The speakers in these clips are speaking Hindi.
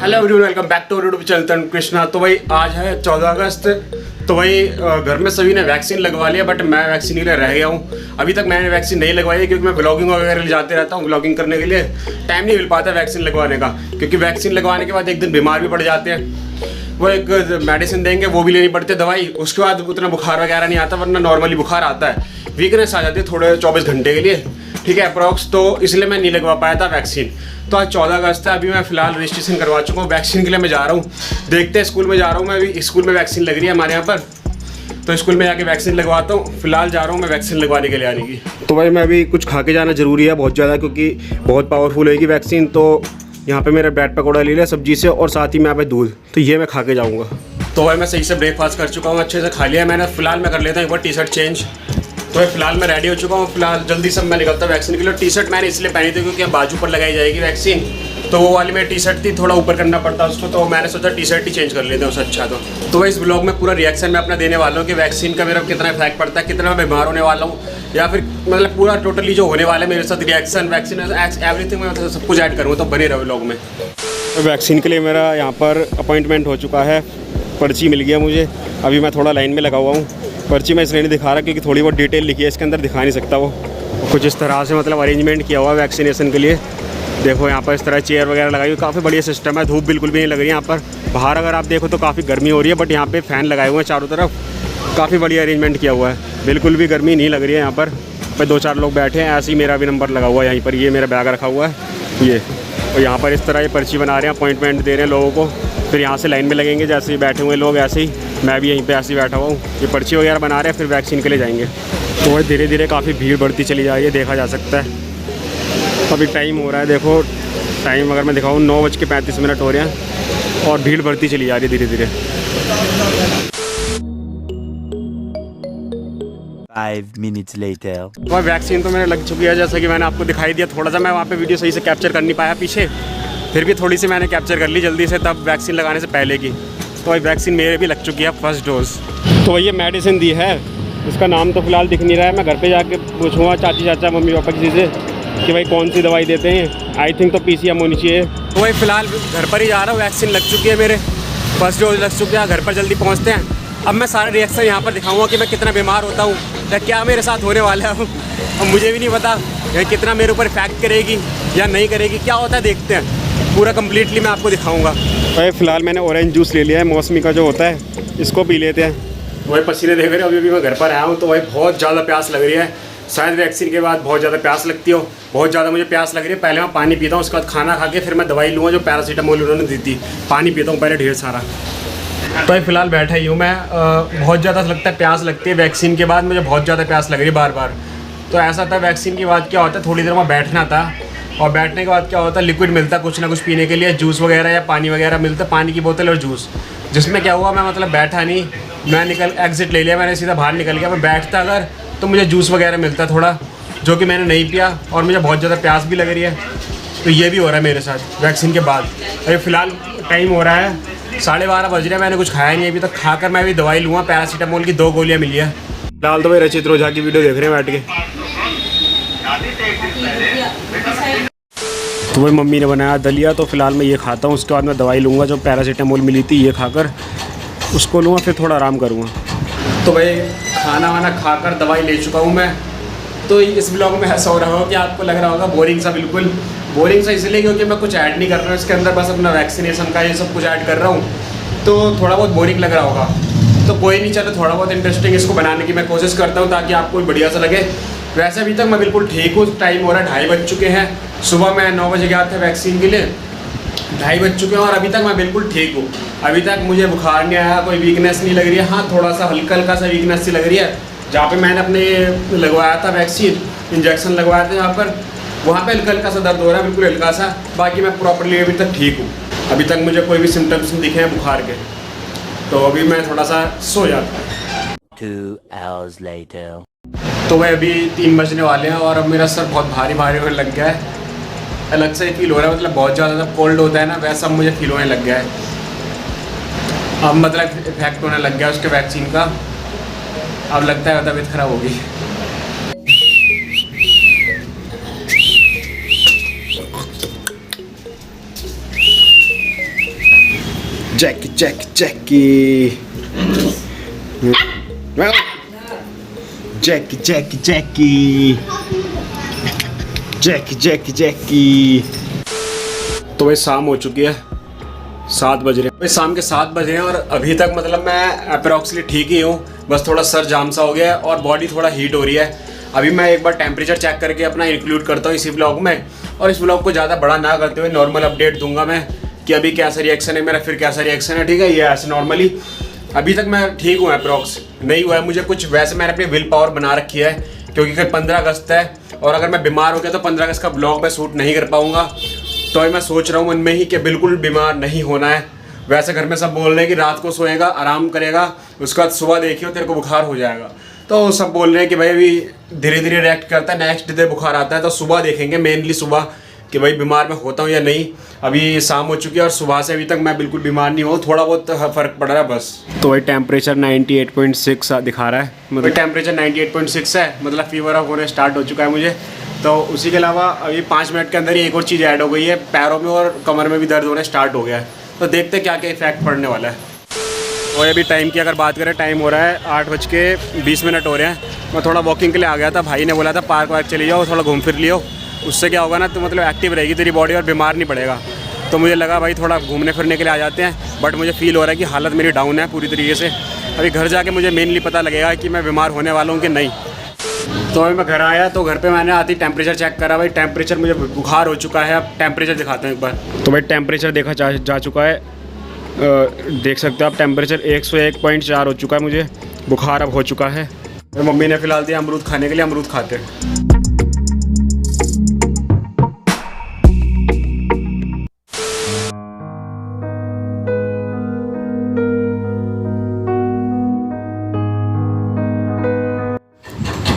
Hello everyone, welcome back to YouTube channel Tan Krishna. तो भाई आज है 14 अगस्त। तो भाई घर में सभी ने वैक्सीन लगवा लिया, बट मैं वैक्सीन के लिए रह गया हूँ। अभी तक मैंने वैक्सीन नहीं लगवाई है क्योंकि मैं ब्लॉगिंग वगैरह जाते रहता हूँ। ब्लॉगिंग करने के लिए टाइम नहीं मिल पाता वैक्सीन लगवाने का, क्योंकि वैक्सीन लगवाने के बाद एक दिन बीमार भी पड़ जाते हैं। वो एक मेडिसिन देंगे, वो भी लेनी पड़ती है दवाई। उसके बाद उतना बुखार वगैरह नहीं आता, वरना नॉर्मली बुखार आता है, वीकनेस आ जाती है थोड़े 24 घंटे के लिए, ठीक है, अप्रॉक्स। तो इसलिए मैं नहीं लगवा पाया था वैक्सीन। तो आज 14 अगस्त है, अभी मैं फिलहाल रजिस्ट्रेशन करवा चुका हूँ। वैक्सीन के लिए मैं जा रहा हूँ, देखते हैं। स्कूल में जा रहा हूँ मैं, अभी स्कूल में वैक्सीन लग रही है हमारे यहाँ पर, तो स्कूल में जाके वैक्सीन लगवाता हूँ। फिलहाल जा रहा हूँ मैं वैक्सीन लगवाने के लिए आने की। तो भाई मैं अभी कुछ खा के जाना ज़रूरी है बहुत ज़्यादा, क्योंकि बहुत पावरफुल होगी वैक्सीन। तो यहाँ पे मेरा ब्रेड पकौड़ा ले लिया सब्जी से, और साथ ही में यहाँ पे दूध, तो ये मैं खा के जाऊँगा। तो भाई मैं सही से ब्रेकफास्ट कर चुका हूँ, अच्छे से खा लिया मैंने। फिलहाल मैं कर लेता हूँ एक बार टी शर्ट चेंज। तो भाई फिलहाल मैं रेडी हो चुका हूँ। फिलहाल जल्दी से मैं निकलता हूँ वैक्सीन के लिए। टी शर्ट मैंने इसलिए पहनी थी क्योंकि बाजू पर लगाई जाएगी वैक्सीन, तो वो वाली मेरी टी शर्ट थी, थोड़ा ऊपर करना पड़ता उसको, तो मैंने सोचा टी शर्ट ही चेंज कर लेते हैं उससे अच्छा। तो भाई इस ब्लॉग में पूरा रिएक्शन मैं अपना देने वाला हूँ कि वैक्सीन का मेरा कितना इफेक्ट पड़ता है, कितना मैं बीमार होने वाला हूँ, या फिर मतलब पूरा टोटली जो होने वाला है मेरे साथ रिएक्शन, वैक्सीन, एवरीथिंग मैं सब कुछ ऐड करूँगा। तो बने रहो ब्लॉग में। वैक्सीन के लिए मेरा यहाँ पर अपॉइंटमेंट हो चुका है, पर्ची मिल गया मुझे। अभी मैं थोड़ा लाइन में लगा हुआ हूँ। पर्ची मैं इसलिए नहीं दिखा रहा क्योंकि थोड़ी बहुत डिटेल लिखी है, इसके अंदर दिखा नहीं सकता वो। कुछ इस तरह से मतलब अरेंजमेंट किया हुआ है वैक्सीनेशन के लिए। देखो यहाँ पर इस तरह चेयर वगैरह लगाई हुई, काफ़ी बढ़िया सिस्टम है। धूप बिल्कुल भी नहीं लग रही है यहाँ पर। बाहर अगर आप देखो तो काफ़ी गर्मी हो रही है, बट यहाँ पे फ़ैन लगाए हुए हैं चारों तरफ। काफ़ी बढ़िया अरेंजमेंट किया हुआ है, बिल्कुल भी गर्मी नहीं लग रही है यहाँ पर। 2-4 लोग बैठे हैं, ऐसे ही मेरा भी नंबर लगा हुआ है यहीं पर। ये मेरा बैग रखा हुआ है ये, और यहाँ पर इस तरह ये पर्ची बना रहे हैं, अपॉइंटमेंट दे रहे हैं लोगों को। फिर यहाँ से लाइन में लगेंगे, जैसे ही बैठे हुए लोग ऐसे ही मैं भी यहीं पे ऐसे ही बैठा हुआ हूँ। ये पर्ची वगैरह बना रहे हैं, फिर वैक्सीन के लिए जाएंगे। तो धीरे धीरे काफ़ी भीड़ बढ़ती चली जा रही है, देखा जा सकता है। अभी टाइम हो रहा है, देखो टाइम अगर मैं दिखाऊँ 9:35 हो रहे हैं, और भीड़ बढ़ती चली जा रही है धीरे धीरे। 5 minutes later. और वैक्सीन तो मेरे लग चुकी है, जैसा कि मैंने आपको दिखाई दिया। थोड़ा सा मैं वहाँ पे वीडियो सही से कैप्चर कर नहीं पाया पीछे, फिर भी थोड़ी सी मैंने कैप्चर कर ली जल्दी से, तब वैक्सीन लगाने से पहले की। तो भाई वैक्सीन मेरे भी लग चुकी है, फर्स्ट डोज। तो भाई ये मेडिसिन दी है, इसका नाम तो फिलहाल दिख नहीं रहा है। मैं घर पे जाके पूछूंगा चाची चाचा मम्मी पापा किसी से कि भाई कौन सी दवाई देते हैं। आई थिंक तो PCM होनी चाहिए। तो भाई फिलहाल घर पर ही जा रहा हूँ, वैक्सीन लग चुकी है मेरे, फर्स्ट डोज लग चुकी है। घर पर जल्दी पहुँचते हैं। अब मैं सारा रिएक्शन यहाँ पर दिखाऊंगा कि मैं कितना बीमार होता हूँ या क्या मेरे साथ होने वाला है। अब मुझे भी नहीं पता ये कितना मेरे ऊपर इफेक्ट करेगी या नहीं करेगी, क्या होता है देखते हैं। पूरा कम्प्लीटली मैं आपको दिखाऊंगा। भाई फिलहाल मैंने ऑरेंज जूस ले लिया है, मौसमी का जो होता है, इसको पी लेते हैं। वही पसीने देख रहे हो, अभी मैं घर पर आया हूँ। तो भाई बहुत ज़्यादा प्यास लग रही है, शायद वैक्सीन के बाद बहुत ज़्यादा प्यास लगती हो। बहुत ज़्यादा मुझे प्यास लग रही है। पहले मैं पानी पीता हूँ, उसके बाद खाना खा के फिर मैं दवाई लूँगा जो पैरासीटामोल उन्होंने दी थी। पानी पीता हूँ पहले ढेर सारा। तो भाई फिलहाल बैठा ही हूँ मैं। बहुत ज़्यादा लगता है प्यास लगती है वैक्सीन के बाद, मुझे बहुत ज़्यादा प्यास लग रही है बार बार। तो ऐसा था वैक्सीन के बाद क्या होता है, थोड़ी देर में बैठना था, और बैठने के बाद क्या होता है लिक्विड मिलता है कुछ ना कुछ पीने के लिए, जूस वगैरह या पानी वगैरह मिलता है, पानी की बोतल और जूस। जिसमें क्या हुआ, मैं मतलब बैठा नहीं, मैं एग्जिट ले लिया, मैंने सीधा बाहर निकल गया। मैं बैठता अगर तो मुझे जूस वगैरह मिलता थोड़ा, जो कि मैंने नहीं पिया, और मुझे बहुत ज़्यादा प्यास भी लग रही है। तो ये भी हो रहा है मेरे साथ वैक्सीन के बाद। अभी फ़िलहाल टाइम हो रहा है 12:30 बज रहे हैं, मैंने कुछ खाया नहीं अभी तक। खाकर मैं अभी दवाई लूँगा, पैरासीटामोल की 2 गोलियाँ मिली है। फिलहाल तो भाई रचित रोजा की वीडियो देख रहे हैं बैठ के। तो भाई मम्मी ने बनाया दलिया, तो फिलहाल मैं ये खाता हूँ। उसके बाद मैं दवाई लूँगा जो पैरासीटामोल मिली थी, ये खाकर उसको लूँगा, फिर थोड़ा आराम करूँगा। तो भाई खाना वाना खाकर दवाई ले चुका हूँ मैं। तो इस ब्लॉग में ऐसा हो रहा होगा कि आपको लग रहा होगा बोरिंग सा, बिल्कुल बोरिंग सा इसलिए क्योंकि मैं कुछ ऐड नहीं कर रहा हूँ इसके अंदर, बस अपना वैक्सीनेशन का ये सब कुछ ऐड कर रहा हूँ। तो थोड़ा बहुत बोरिंग लग रहा होगा, तो कोई नहीं, चलो थोड़ा बहुत इंटरेस्टिंग इसको बनाने की मैं कोशिश करता हूँ ताकि आपको बढ़िया सा लगे। वैसे अभी तक मैं बिल्कुल ठीक हूँ। टाइम हो रहा है 2:30 बज चुके हैं। सुबह मैं 9 बजे गया था वैक्सीन के लिए, 2:30 बज चुके हैं, और अभी तक मैं बिल्कुल ठीक हूँ। अभी तक मुझे बुखार नहीं आया, कोई वीकनेस नहीं लग रही है। हाँ थोड़ा सा हल्का हल्का सा वीकनेस सी लग रही है, जहाँ पे मैंने अपने लगवाया था वैक्सीन, इंजेक्शन लगवाया था यहाँ पर, वहाँ पे हल्का हल्का सा दर्द हो रहा है, बिल्कुल हल्का सा। बाकी मैं प्रॉपरली अभी तक ठीक हूँ। अभी तक मुझे कोई भी सिम्टम्स नहीं दिखे हैं बुखार के, तो अभी मैं थोड़ा सा सो जाता हूँ। 2 hours later. तो भाई अभी 3 बजने वाले हैं, और अब मेरा सर बहुत भारी भारी होने लग गया है। अलग से फील हो रहा है, मतलब बहुत ज़्यादा जब कोल्ड होता है ना, वैसा मुझे फील होने लग गया है। अब मतलब इफेक्ट होने लग गया उसके वैक्सीन का। अब लगता है तबीयत खराब होगी। जैकी जैकी जैकी जैकी जैकी जैकी जैकी जैकी जैकी। तो भाई शाम हो चुकी है, 7 बज रहे हैं भाई, शाम के 7 बज रहे हैं और अभी तक मतलब मैं अप्रोक्सली ठीक ही हूँ। बस थोड़ा सर जाम सा हो गया है और बॉडी थोड़ा हीट हो रही है। अभी मैं एक बार टेम्परेचर चेक करके अपना इंक्लूड करता हूँ इसी ब्लॉग में, और इस ब्लॉग को ज़्यादा बड़ा ना करते हुए नॉर्मल अपडेट दूंगा मैं कि अभी कैसा रिएक्शन है मेरा, फिर कैसा रिएक्शन है। ठीक है, ये ऐसे नॉर्मली अभी तक मैं ठीक हूँ, अप्रोक्स नहीं हुआ है मुझे कुछ। वैसे मैंने अपनी विल पावर बना रखी है क्योंकि कल 15 अगस्त है और अगर मैं बीमार हो गया तो 15 अगस्त का ब्लॉग मैं शूट नहीं कर पाऊँगा। तो अभी मैं सोच रहा हूँ मन में ही कि बिल्कुल बीमार नहीं होना है। वैसे घर में सब बोल रहे हैं कि रात को सोएगा, आराम करेगा, उसके बाद सुबह देखियो तेरे को बुखार हो जाएगा। तो सब बोल रहे हैं कि भाई अभी धीरे धीरे रिएक्ट करता है, नेक्स्ट डे बुखार आता है तो सुबह देखेंगे, मेनली सुबह कि भाई बीमार मैं होता हूँ या नहीं। अभी शाम हो चुकी है और सुबह से अभी तक मैं बिल्कुल बीमार नहीं हूँ, थोड़ा बहुत फ़र्क पड़ रहा है बस। तो वही टेम्परेचर 98.6 दिखा रहा है, मतलब टेम्परेचर 98.6 है, मतलब फीवर ऑफ होने स्टार्ट हो चुका है मुझे। तो उसी के अलावा अभी 5 मिनट के अंदर ही एक और चीज़ ऐड हो गई है, पैरों में और कमर में भी दर्द होने स्टार्ट हो गया है। तो देखते क्या क्या इफेक्ट पड़ने वाला है। और अभी टाइम की अगर बात करें, टाइम हो रहा है 8:20 हो रहे हैं। मैं थोड़ा वॉकिंग के लिए आ गया था, भाई ने बोला था पार्क वार्क चली जाओ, थोड़ा घूम फिर लियो, उससे क्या होगा ना तो मतलब एक्टिव रहेगी तेरी बॉडी और बीमार नहीं पड़ेगा। तो मुझे लगा भाई थोड़ा घूमने फिरने के लिए आ जाते हैं, बट मुझे फील हो रहा है कि हालत मेरी डाउन है पूरी तरीके से। अभी घर जाके मुझे मेनली पता लगेगा कि मैं बीमार होने वाला हूँ कि नहीं। तो अभी मैं घर आया तो घर पे मैंने आती टेम्परेचर चेक करा, भाई टेम्परेचर मुझे बुखार हो चुका है। अब टेम्परेचर दिखाते हैं एक बार। तो भाई टेम्परेचर देखा जा चुका है, देख सकते हो आप, टेम्परेचर 101.4 हो चुका है, मुझे बुखार अब हो चुका है। मम्मी ने फिलहाल दिया अमरूद खाने के लिए, अमरूद खाते हैं।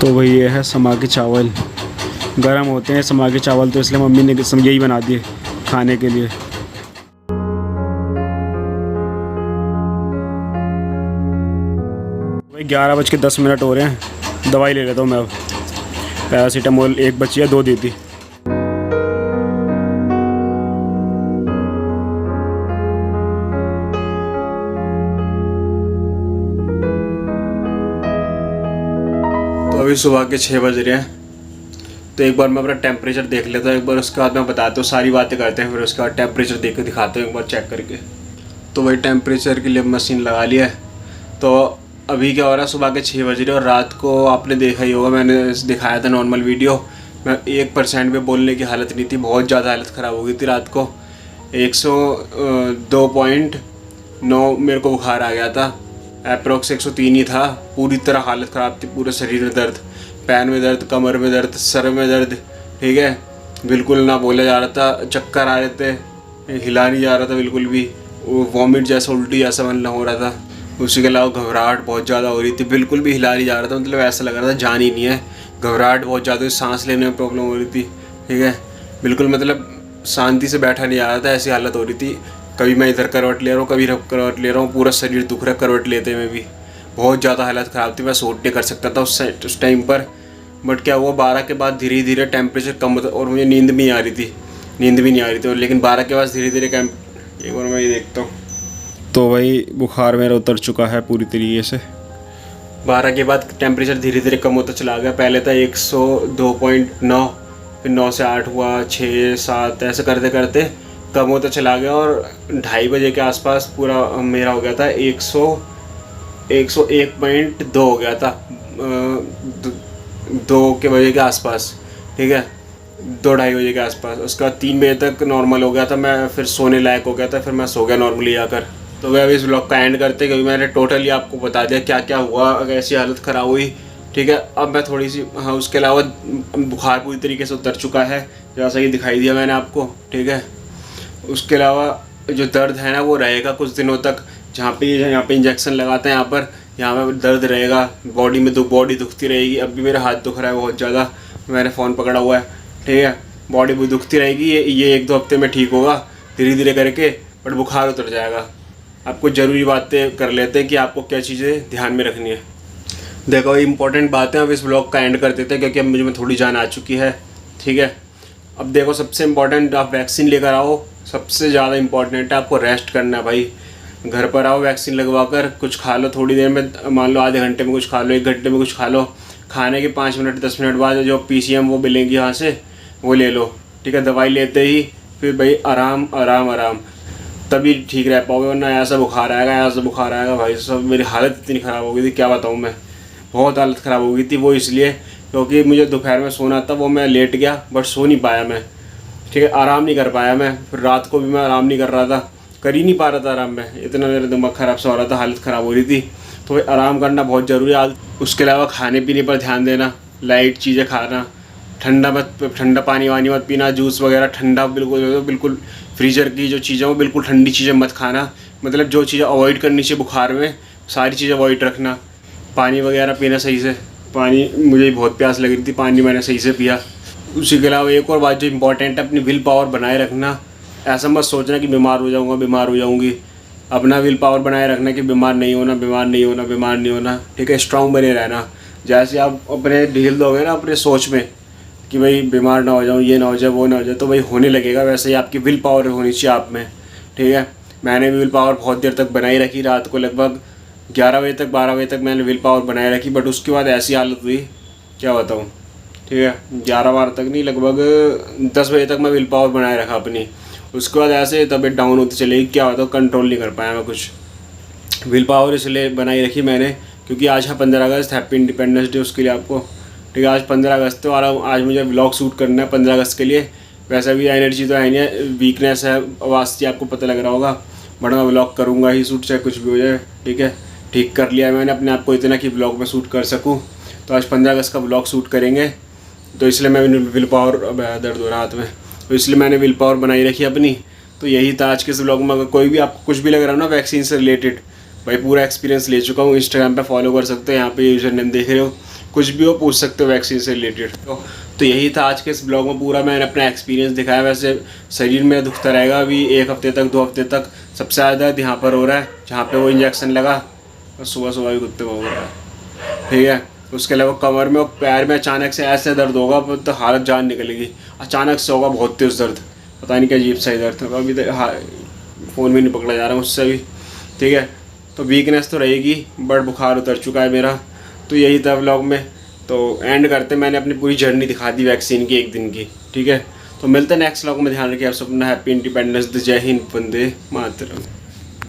तो भाई ये है समा के चावल, गरम होते हैं समा के चावल, तो इसलिए मम्मी ने यही बना दिए खाने के लिए। भाई 11:10 हो रहे हैं, दवाई ले लेता हूँ मैं अब। पैरासीटामोल 1 बची है, 2 दी थी। अभी सुबह के 6 बज रहे हैं, तो एक बार मैं अपना टेम्परेचर देख लेता हूँ एक बार, उसके बाद मैं बताता हूँ, सारी बातें करते हैं, फिर उसके बाद टेम्परेचर देख के दिखाते हैं एक बार चेक करके। तो वही टेम्परेचर के लिए मशीन लगा लिया है। तो अभी क्या हो रहा है, सुबह के 6 बज रहे हैं और रात को आपने देखा ही होगा, मैंने दिखाया था नॉर्मल वीडियो में, 1% पे बोलने की हालत नहीं थी, बहुत ज़्यादा हालत ख़राब हो गई थी रात को। 102.9 मेरे को बुखार आ गया था, अप्रोक्स 103 ही था। पूरी तरह हालत ख़राब थी, पूरे शरीर में दर्द, पैर में दर्द, कमर में दर्द, सर में दर्द, ठीक है, बिल्कुल ना बोला जा रहा था, चक्कर आ रहे थे, हिला नहीं जा रहा था बिल्कुल भी, वो वॉमिट जैसा, उल्टी जैसा बनना हो रहा था। उसी के अलावा घबराहट बहुत ज़्यादा हो रही थी, बिल्कुल भी हिला नहीं जा रहा था, मतलब ऐसा लग रहा था जान ही नहीं है। घबराहट बहुत ज़्यादा, सांस लेने में प्रॉब्लम हो रही थी, ठीक है, बिल्कुल मतलब शांति से बैठा नहीं आ रहा था, ऐसी हालत हो रही थी। कभी मैं इधर करवट ले रहा हूँ, कभी करवट ले रहा हूँ, पूरा शरीर दुख रहा है करवट लेते में भी। बहुत ज़्यादा हालत ख़राब थी, मैं सूट नहीं कर सकता था उस टाइम पर। बट क्या हुआ, 12 के बाद धीरे धीरे टेम्परेचर कम होता और मुझे नींद भी नहीं आ रही थी, लेकिन 12 के बाद धीरे धीरे एक बार मैं ये देखता हूँ, तो वही बुखार मेरा उतर चुका है पूरी तरीके से। 12 के बाद टेम्परेचर धीरे धीरे कम होता चला गया। पहले था 102.9, फिर 9 से 8 हुआ, 6, 7, ऐसे करते करते कम होता चला गया और 2:30 बजे के आसपास पूरा मेरा हो गया था 101.2 हो गया था, 2 के बजे के आसपास, ठीक है, 2-2:30 बजे के आसपास। उसके बाद 3 बजे तक नॉर्मल हो गया था, मैं फिर सोने लायक हो गया था, फिर मैं सो गया नॉर्मली आकर। तो वह अभी इस ब्लॉग का एंड करते, क्योंकि मैंने टोटली आपको बता दिया क्या क्या हुआ, अगर ऐसी हालत ख़राब हुई, ठीक है। अब मैं थोड़ी सी, हाँ, उसके अलावा बुखार पूरी तरीके से उतर चुका है, जैसा कि दिखाई दिया मैंने आपको, ठीक है। उसके अलावा जो दर्द है ना वो रहेगा कुछ दिनों तक, यहाँ पे इंजेक्शन लगाते हैं, यहाँ पे दर्द रहेगा, बॉडी दुखती रहेगी। अब भी मेरा हाथ दुख रहा है बहुत ज़्यादा, मैंने फ़ोन पकड़ा हुआ है, ठीक है, बॉडी भी दुखती रहेगी। ये 1-2 हफ्ते में ठीक होगा धीरे धीरे करके, बट बुखार उतर जाएगा। आपको ज़रूरी बातें कर लेते हैं कि आपको क्या चीज़ें ध्यान में रखनी है। देखो इंपॉर्टेंट बातें, अब इस ब्लॉग का एंड कर देते हैं क्योंकि अब मुझे में थोड़ी जान आ चुकी है, ठीक है। अब देखो सबसे इम्पोर्टेंट, आप वैक्सीन लेकर आओ, सबसे ज़्यादा इम्पोर्टेंट है आपको रेस्ट करना है भाई। घर पर आओ वैक्सीन लगवा कर, कुछ खा लो थोड़ी देर में, मान लो आधे घंटे में कुछ खा लो, 1 घंटे में कुछ खा लो, खाने के 5 मिनट 10 मिनट बाद जो PCM वो मिलेंगी यहाँ से वो ले लो, ठीक है। दवाई लेते ही फिर भाई आराम आराम आराम, तभी ठीक रह पाओगे, वरना ऐसा बुखार आएगा भाई साहब। मेरी हालत इतनी ख़राब हो गई थी, क्या बताऊँ मैं, बहुत हालत ख़राब हो गई थी। वो इसलिए क्योंकि मुझे दोपहर में सोना था, वो मैं लेट गया बट सो नहीं पाया मैं, ठीक है, आराम नहीं कर पाया मैं। फिर रात को भी मैं आराम नहीं कर रहा था, कर ही नहीं पा रहा था आराम में, इतना मेरा दिमाग ख़राब सा हो रहा था, हालत ख़राब हो रही थी। तो भाई आराम करना बहुत ज़रूरी है। उसके अलावा खाने पीने पर ध्यान देना, लाइट चीज़ें खाना, ठंडा पानी वानी मत पीना, जूस वगैरह ठंडा बिल्कुल फ्रीजर की जो चीज़ें वो बिल्कुल ठंडी चीज़ें मत खाना, मतलब जो चीज़ें अवॉइड करनी चाहिए बुखार में सारी चीज़ें अवॉइड रखना। पानी वगैरह पीना सही से, पानी मुझे बहुत प्यास लग रही थी, पानी मैंने सही से पिया। उसी के अलावा एक और बात जो इम्पोर्टेंट है, अपनी विल पावर बनाए रखना। ऐसा मत सोचना कि बीमार हो जाऊँगी, अपना विल पावर बनाए रखना कि बीमार नहीं होना, ठीक है। स्ट्रांग बने रहना। जैसे आप अपने ढील दोगे ना अपने सोच में कि भाई बीमार ना हो जाऊँ, ये ना हो जाए, वो ना हो जाए, तो भाई होने लगेगा। वैसे ही आपकी विल पावर होनी चाहिए आप में, ठीक है। मैंने भी विल पावर बहुत देर तक बनाई रखी, रात को लगभग 11 बजे तक 12 बजे तक मैंने विल पावर बनाए रखी, बट उसके बाद ऐसी हालत हुई क्या बताऊँ, ठीक है। 11-12 तक नहीं, लगभग 10 बजे तक मैं विल पावर बनाए रखा अपनी। उसके बाद ऐसे तबीयत डाउन होती चलेगी, क्या होता, कंट्रोल नहीं कर पाया मैं कुछ। विल पावर इसलिए बनाई रखी मैंने क्योंकि आज है 15 अगस्त, हैप्पी इंडिपेंडेंस डे उसके लिए आपको, ठीक है। आज 15 अगस्त है और आज मुझे व्लॉग शूट करना है 15 अगस्त के लिए। वैसे भी एनर्जी तो है नहीं, वीकनेस है, आवाज़ से आपको पता लग रहा होगा, बट मैं व्लॉग करूँगा ही शूट, चाहे कुछ भी हो जाए, ठीक है। ठीक कर लिया मैंने अपने आप को इतना कि व्लॉग में शूट कर सकूँ। तो आज 15 अगस्त का व्लॉग शूट करेंगे, तो इसलिए मैं विल पावर, दर्द हो रहा हाथ में, तो इसलिए मैंने विल पावर बनाई रखी अपनी। तो यही था आज के इस व्लॉग में। अगर कोई भी आपको कुछ भी लग रहा हो ना वैक्सीन से रिलेटेड, भाई पूरा एक्सपीरियंस ले चुका हूँ। इंस्टाग्राम पे फॉलो कर सकते हो, यहाँ पे यूजर नेम देख रहे हो, कुछ भी हो पूछ सकते हो वैक्सीन से रिलेटेड। तो यही था आज के इस ब्लॉग में, पूरा मैंने अपना एक्सपीरियंस दिखाया। वैसे शरीर में दुखता रहेगा अभी 1 हफ्ते तक 2 हफ्ते तक। सबसे ज़्यादा यहाँ पर हो रहा है जहाँ पे वो इंजेक्शन लगा, और सुबह भी कुत्ते को हो रहा है, ठीक है। उसके अलावा कमर में और पैर में अचानक से ऐसे दर्द होगा तो हालत जान निकलेगी, अचानक से होगा बहुत तेज़ दर्द, पता नहीं क्या अजीब सा दर्द होगा। अभी फ़ोन भी नहीं पकड़ा जा रहा मुझसे भी, ठीक है। तो वीकनेस तो रहेगी, बट बुखार उतर चुका है मेरा। तो यही था व्लॉग में। तो एंड करते, मैंने अपनी पूरी जर्नी दिखा दी वैक्सीन की 1 दिन की, ठीक है। तो मिलते हैं नेक्स्ट व्लॉग में। ध्यान रखिए आप सब अपना। Happy independence day. जय हिंद, वंदे मातरम।